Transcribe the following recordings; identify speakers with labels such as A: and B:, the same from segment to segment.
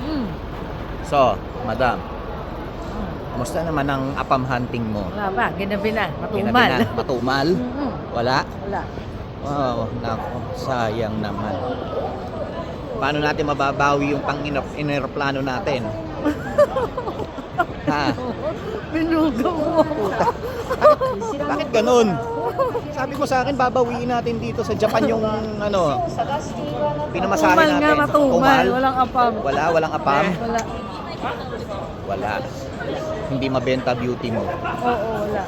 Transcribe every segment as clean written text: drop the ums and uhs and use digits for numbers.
A: Mm.
B: So, madam, kamusta naman ang apam hunting mo?
A: Wala ba? Ginabi na.
B: Ginabi
A: Matumal.
B: na? Matumal?
A: Mm.
B: Wala?
A: Wala.
B: Wow, nako, sayang naman. Paano natin mababawi yung pang-inerplano natin? Ha?
A: Binugaw mo.
B: Bakit ganun? Sabi mo sa akin, babawiin natin dito sa Japan yung pinamasahe
A: Matumal
B: natin.
A: nga, matumal.
B: Tumal?
A: Walang apam.
B: Walang apam?
A: Wala.
B: Wala. Hindi mabenta beauty mo.
A: Oo, wala.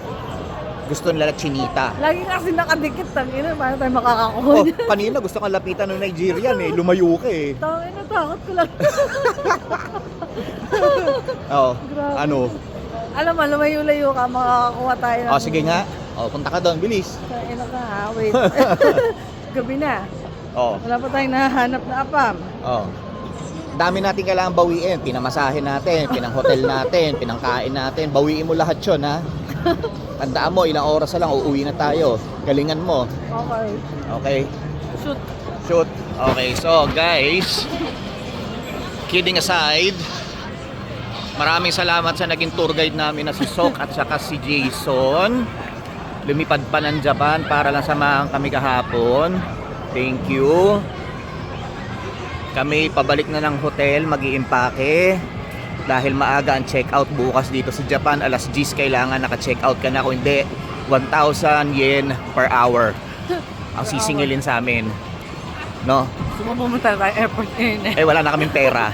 B: Gusto nila chinita.
A: Lagi kasi nakadikit. Tangina, paano tayo makakakuha
B: Oh,
A: niya?
B: kanina gusto kang lapitan ng Nigerian eh. Lumayo ka eh.
A: Tangina, takot ko lang.
B: Oh,
A: Grabe.
B: ano?
A: Alam mo, lumayo-layo ka, makakakuha tayo.
B: Oh, sige nga. Oh, punta ka doon, bilis.
A: Tangina ka ha, wait. Gabi na.
B: Oh,
A: Wala pa tayong nahanap na apam.
B: oh. Dami natin kailangan bawiin. Pinamasahe natin, pinang-hotel natin, pinangkain natin. Bawiin mo lahat 'yon, ha? Tandaan mo, ilang oras na lang, uuwi na tayo. Galingan mo.
A: Okay.
B: Okay?
A: Shoot.
B: Shoot. Okay, so guys, kidding aside, maraming salamat sa naging tour guide namin na si Sok at saka si Jason. Lumipad pa ng Japan para lang samahan kami kahapon. Thank you. Kami pabalik na ng hotel, mag-iimpake. Dahil maaga ang check-out bukas dito sa Japan, alas 10 kailangan naka-check-out ka na. Kung hindi, 1,000 yen per hour ang sisingilin sa amin. No?
A: Pumunta tayo airport ngayon eh.
B: Eh wala na kaming pera.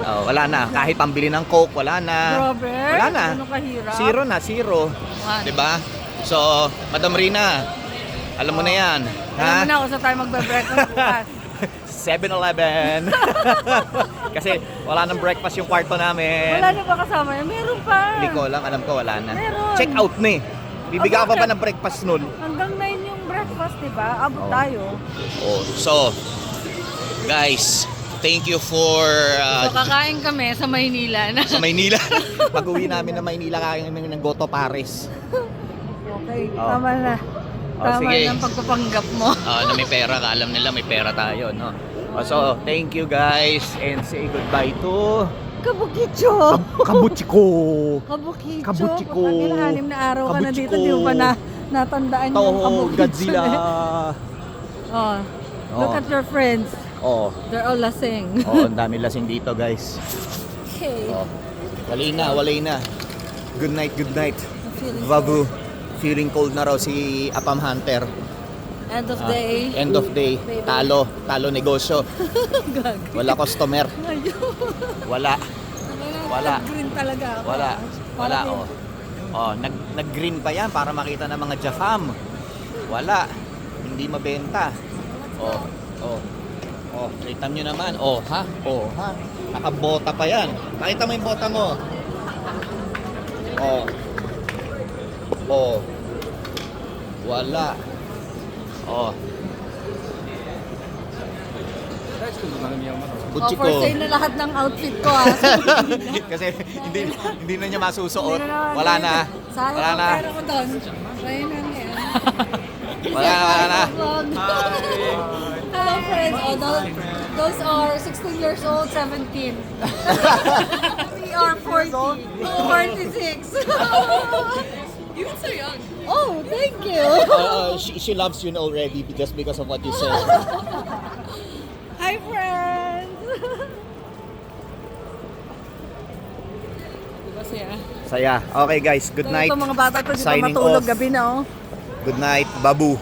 B: Oh, wala na. Kahit pambili ng Coke, wala na.
A: Grabe.
B: Wala na.
A: Ano kahirap?
B: Zero na, zero.
A: One.
B: 'Di ba? So, Madam Rina, alam mo na 'yan.
A: Alam mo na kung saan tayo magbe-breakfast bukas.
B: 7-Eleven. Kasi wala nang breakfast yung kwarto namin.
A: Wala na ba kasama yan? Meron pa.
B: Hindi ko lang, alam ko wala na.
A: Meron.
B: Check out na eh. Bibigyan ka pa ba
A: bakit?
B: ng breakfast nun?
A: Hanggang 9 yung breakfast, di ba? Abot
B: Oo.
A: tayo.
B: Oh, so, guys, thank you for
A: So, kakain kami sa Maynila na.
B: sa Maynila. Pag-uwi namin na Maynila, kakain kami ng Goto Paris.
A: Okay,
B: Oh.
A: tama na.
B: Oh,
A: Tama
B: sige.
A: ng pagpapanggap mo.
B: Na may pera ka, alam nila may pera tayo, no? So, thank you guys and say goodbye to
A: Kabukicho!
B: Kabuchiko.
A: Kabukicho!
B: Kabuchiko.
A: Pag 6 na araw ka na dito,
B: Kabuchiko.
A: di mo pa natandaan yung
B: Toho,
A: Kabukicho.
B: Godzilla.
A: Oh, look
B: Oh.
A: at your friends.
B: Oh,
A: They're all lasing.
B: oh, ang dami lasing dito, guys.
A: Okay.
B: Oh. Walay na. Good night, good night.
A: I'm feeling
B: Babu, feeling cold na raw si Apam Hunter.
A: End of day.
B: End of day.
A: Baby.
B: Talo negosyo.
A: Gag.
B: Wala customer.
A: Ayun.
B: Wala. Wala.
A: Green talaga ako.
B: Wala. Wala,
A: Parang
B: oh. Oh, nag-green pa yan para makita ng mga Jafam. Wala. Hindi mabenta. Oh, oh. Oh, kita nyo naman. Oh, ha? Oh, ha? Nakabota pa yan. Pakita mo yung bota mo. Oh. Oh. Wala. Oh.
A: Oh,
B: Butchiko.
A: for sale na lahat ng outfit ko ah.
B: Kasi hindi na niya masusuot.
A: Hindi na
B: Wala na.
A: Sayang
B: Wala
A: ang
B: na.
A: pera ko doon. Ayun na yan.
B: Wala na.
A: Hello friends. Oh, those are 16 years old, 17. We are 40. 46. You're so young. Oh, thank you.
B: She loves you already just because of what you said.
A: Hi friends. Diba siya?
B: Saya. Okay guys, good night.
A: Ito mga bata to, di pa
B: Signing
A: matulog
B: off.
A: gabi na oh.
B: Good night, Babu.